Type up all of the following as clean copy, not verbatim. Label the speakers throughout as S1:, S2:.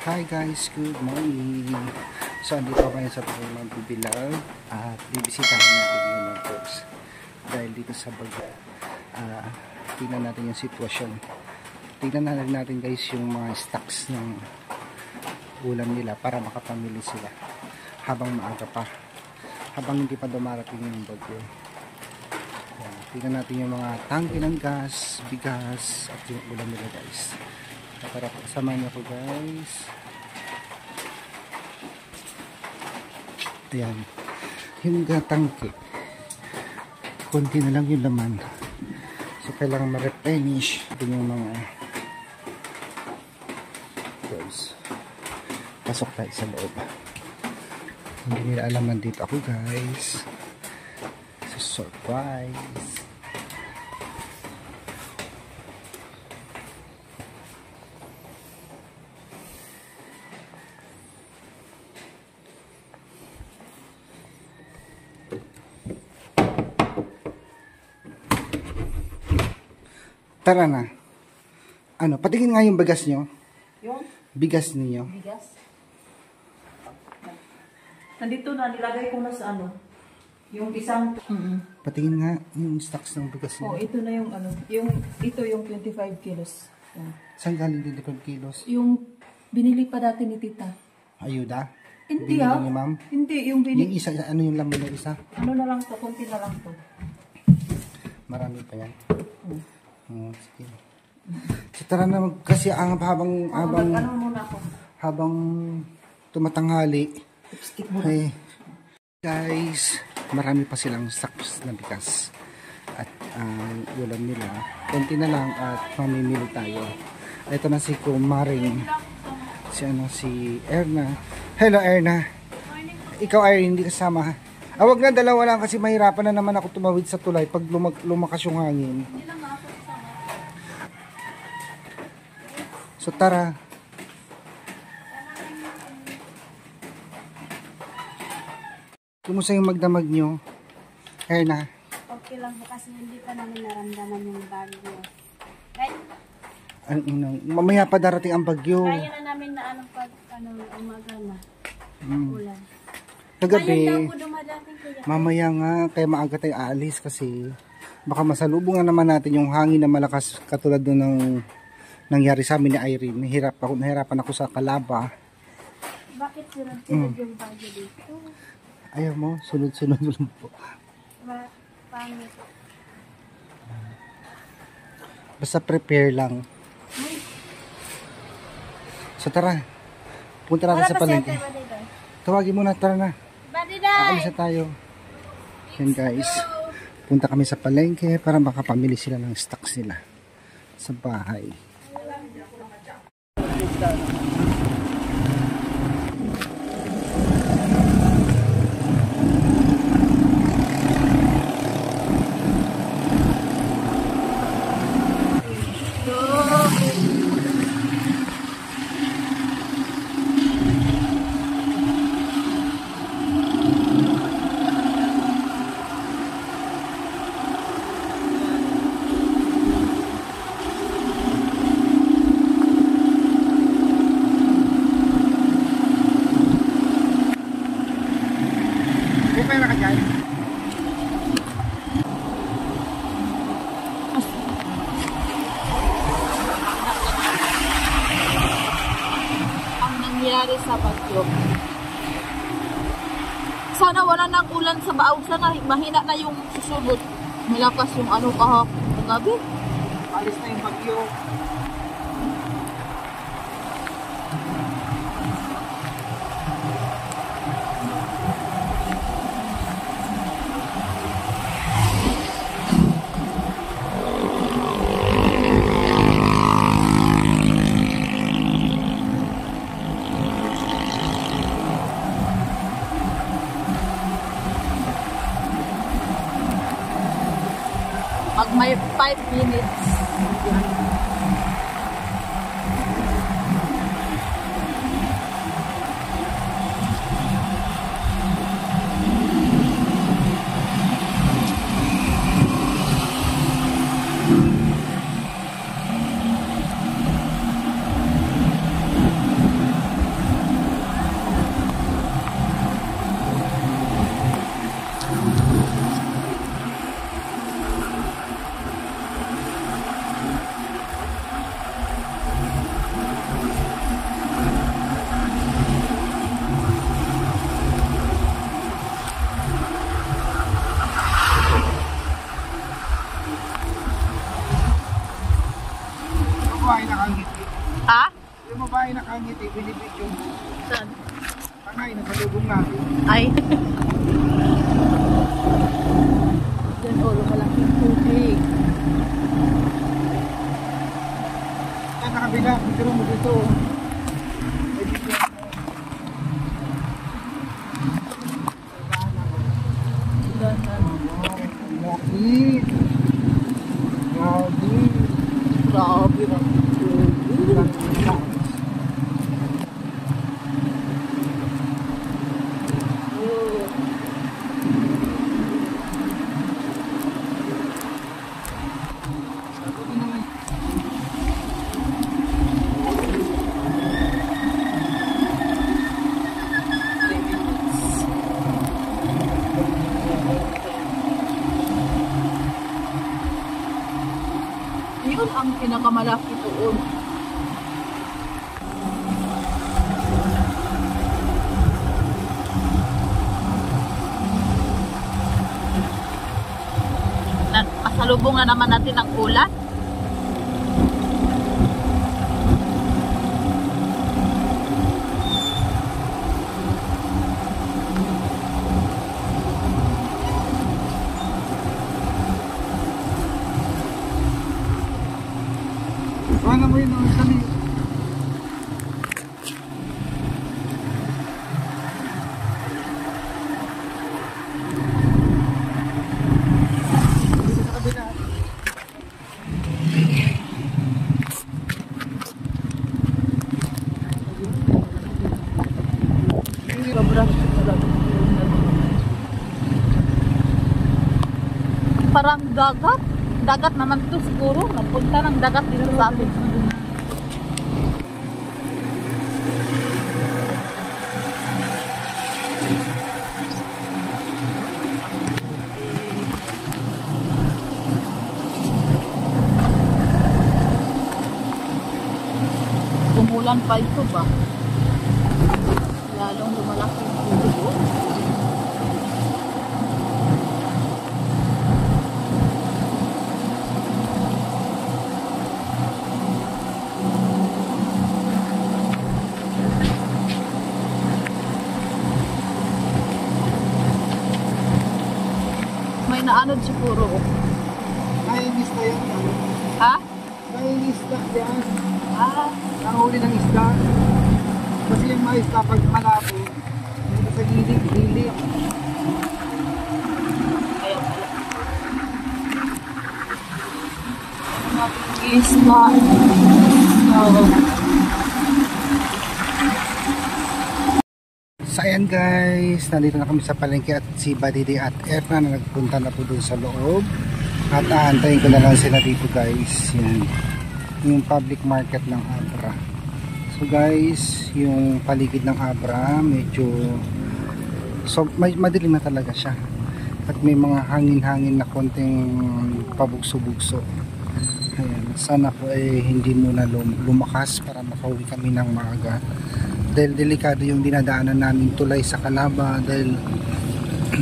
S1: Hi guys, good morning. So andito ako ngayon sa magbibilag at bibisitahin natin yung mga folks dahil dito sa Baga. Tingnan natin yung sitwasyon. Tingnan natin guys yung mga stocks ng ulam nila para makapamili sila habang maaga pa, habang hindi pa dumarating yung bagyo. Tingnan natin yung mga tangke ng gas, bigas at yung ulam nila guys. Tara, samahan niyo ako guys. Ayan, yung tangke konti na lang yung laman, so kailangan ma-replenish. Ito yung mga guys. Pasok tayo sa loob. Hindi nila alam nandito ako guys, so surprise. Tara na. Ano, patingin nga yung bigas nyo.
S2: Yung?
S1: Bigas niyo.
S2: Bigas? Nandito na, nilagay ko na sa ano. Yung isang...
S1: Patingin nga yung stocks ng bigas niyo.
S2: Oh, ito na yung ano. Ito yung 25 kilos. Yan.
S1: Saan galing 25 kilos?
S2: Yung binili pa dati ni tita.
S1: Ayuda?
S2: Hindi
S1: binili ni ma'am?
S2: Hindi, yung binili.
S1: Yung isa, ano yung laman ng isa?
S2: Ano na lang to, konti na lang to.
S1: Marami pa yan. Sige. So, tara na kasi habang
S2: ano muna ako.
S1: Habang tumatanghali.
S2: Lipstick muna.
S1: Hey, guys, marami pa silang stocks na bigas. At ulam nila, konti na lang at mamimili tayo. Ito na si Kumaring, si Erna. Hello Erna. Ikaw Irene, hindi kasama. Wag na, dalawa lang kasi mahirapan na naman ako tumawid sa tulay pag lumakas yung hangin. So tara. Kumusta yung magdamag nyo, Erna?
S3: Okay lang po kasi hindi pa namin naramdaman yung bagyo.
S1: Mamaya pa darating ang bagyo.
S3: Kaya na namin na umaga na. Ulan.
S1: Kagabi,
S3: Kaya daw po dumadating kuya.
S1: mamaya nga, kaya maaga tayo aalis kasi baka masalubungan naman natin yung hangin na malakas katulad doon ng nangyari sa amin ni Irene. Nahirapan ako sa Calaba.
S3: Bakit sunod-sunod yung bagyo dito?
S1: Ayaw mo, sunod-sunod lang po.
S3: Pangit.
S1: Basta prepare lang. So tara, punta natin sa palengke. Tawagin muna, tara na. Aalis na tayo. Yan guys, punta kami sa palengke para makapamili sila ng stocks nila sa bahay. Pera ka dyan?
S2: Ang nangyari sa bagyo. Sana wala nang ulan sa baaw. Sana mahina na yung susunod. Malakas yung ano kahapon. Gabi.
S1: Alis na yung bagyo.
S2: Pag may 5 minutes.
S1: Tangay nakangiti, binibidyo.
S2: Saan?
S1: Tangay, nakalubong natin.
S2: Ay. Yan o, lumalaking tubig.
S1: Ay, nakabila, picture mo dito. May video ako. Laki. Grabe.
S2: Grabe na. Yun ang pinakamalaki doon. Kasalubong na naman natin ang ulan.
S1: Paano mo yun? Dali. Dito sa kabila.
S2: Parang dagat. Dagat naman to siguro. Napunta ng dagat dito sa atin. Umulan pa ito ba? Lalong lumalaki ang tubig. May naanod siguro.
S1: Nainis na yan.
S2: Ha?
S1: Nainis na yan.
S2: Ah,
S1: Nahuli ng isda. Kasi yung mga isda pag malabo, dito sa gilid.
S2: ayun pala. Isla.
S1: So ayan guys, nandito na kami sa palengke at si Badidi at Efna na nagpunta na po dun sa loob. At aantayin ko na lang sila dito guys. Yan. Yung public market ng Abra. So guys, yung paligid ng Abra medyo madilim na talaga siya. At may mga hangin-hangin na konting pabugso-bugso. Ayan. Sana po hindi muna lumakas para makauwi kami ng maaga. Dahil delikado yung dinadaanan namin tulay sa Calaba dahil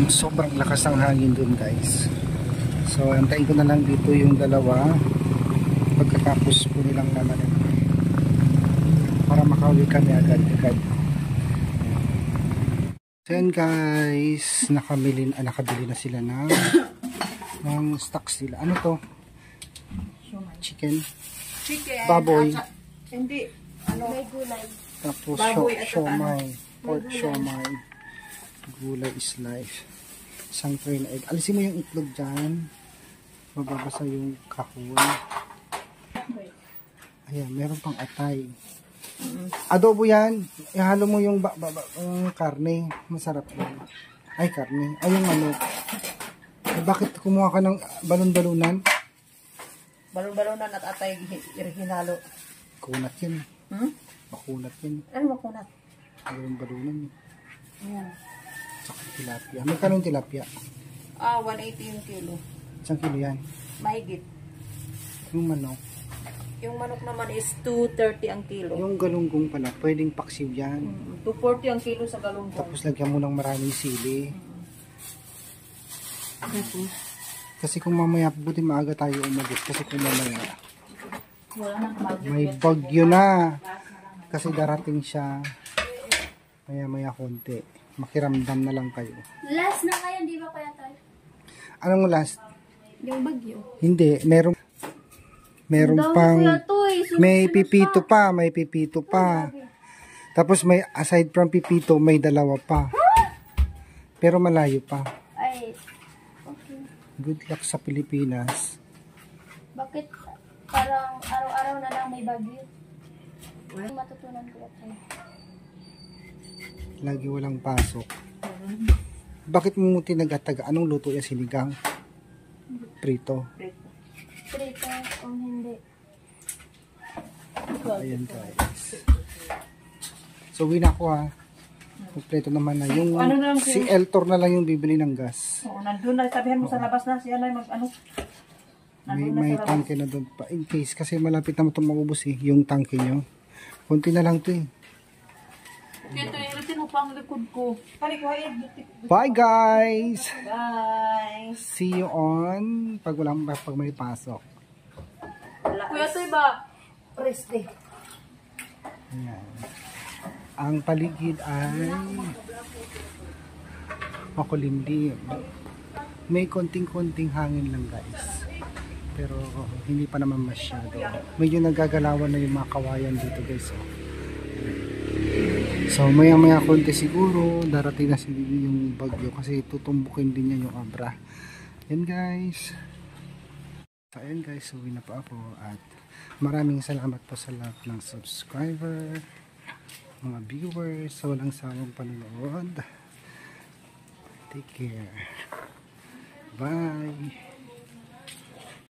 S1: sobrang lakas ng hangin dun guys. So antayin ko na lang dito yung dalawa pagkatapos po nilang naman para makauwi kami agad-agad. So yan guys, nakabili na sila ng stocks nila. Ano to? Chicken? Baboy?
S3: Hindi. May gulay.
S1: Tapos
S3: Baboy at
S1: siomay, pork siomay, gulay is life, isang tray na egg. Alisin mo yung itlog dyan, mababasa yung kahon. Ayan, meron pang atay. Adobo yan, ihalo mo yung karne, masarap yan. Ay, karne, ay yung manok. Bakit kumuha ka ng balon-balunan?
S2: Balon-balonan at atay hinalo.
S1: Kunat yan. Makunat yan.
S2: Ano makunat?
S1: Balon-balunan.
S2: Ayan.
S1: Saka tilapia. Magkano yung tilapia?
S2: 180 yung kilo.
S1: Isang kilo yan.
S2: Mahigit.
S1: Yung manok.
S2: Yung manok naman is 230 ang kilo.
S1: Yung galunggong pala, pwedeng paksiw yan.
S2: 240 ang kilo sa galunggong.
S1: Tapos lagyan mo ng maraming sili. Kasi kung mamaya, buti maaga tayo umalis. Kasi kung mamaya,
S2: Wala nang bagyo.
S1: may bagyo na. kasi darating siya maya konti. Makiramdam na lang kayo.
S3: Last na kayo, di ba Kuya Toy?
S1: Anong last?
S3: Yung bagyo.
S1: Hindi, meron pang
S3: Kuya Toy,
S1: may pipito pa, tapos may aside from pipito may dalawa pa, pero malayo pa.
S3: Ay, okay.
S1: Good luck sa Pilipinas.
S3: Bakit parang araw-araw na lang may bagyo? Ano matutunan Kuya Toy?
S1: Lagi walang pasok. Bakit mo tinagataga? Anong luto yan? Sinigang? Prito?
S3: Prito kung hindi.
S1: Ayan guys. So win ako ha. Kompleto naman na. Yung si Eltor na lang yung bibili ng gas.
S4: Oo, nandun na. Sabihan mo sa labas na. Siya na mag ano.
S1: May tangke na doon pa. In case, kasi malapit na ito maubos yung tangke nyo. Kunti na lang ito eh.
S2: Ito yung mo pang likod ko.
S1: Bye guys!
S4: Bye!
S1: See you on pag may pasok.
S2: Kuya Toy ba?
S4: Preste.
S1: Ayan. Ang paligid ay makulimlim. May konting-konting hangin lang guys. Pero hindi pa naman masyado. Medyo nagagalawan na yung mga kawayan dito guys. So maya konti siguro darating na yung bagyo kasi tutumbukin din niya yung Abra. Yan guys. So ayan guys, uwi na po ako at maraming salamat po sa lahat ng subscriber, mga viewers, sa walang sawang panonood. Take care. Bye.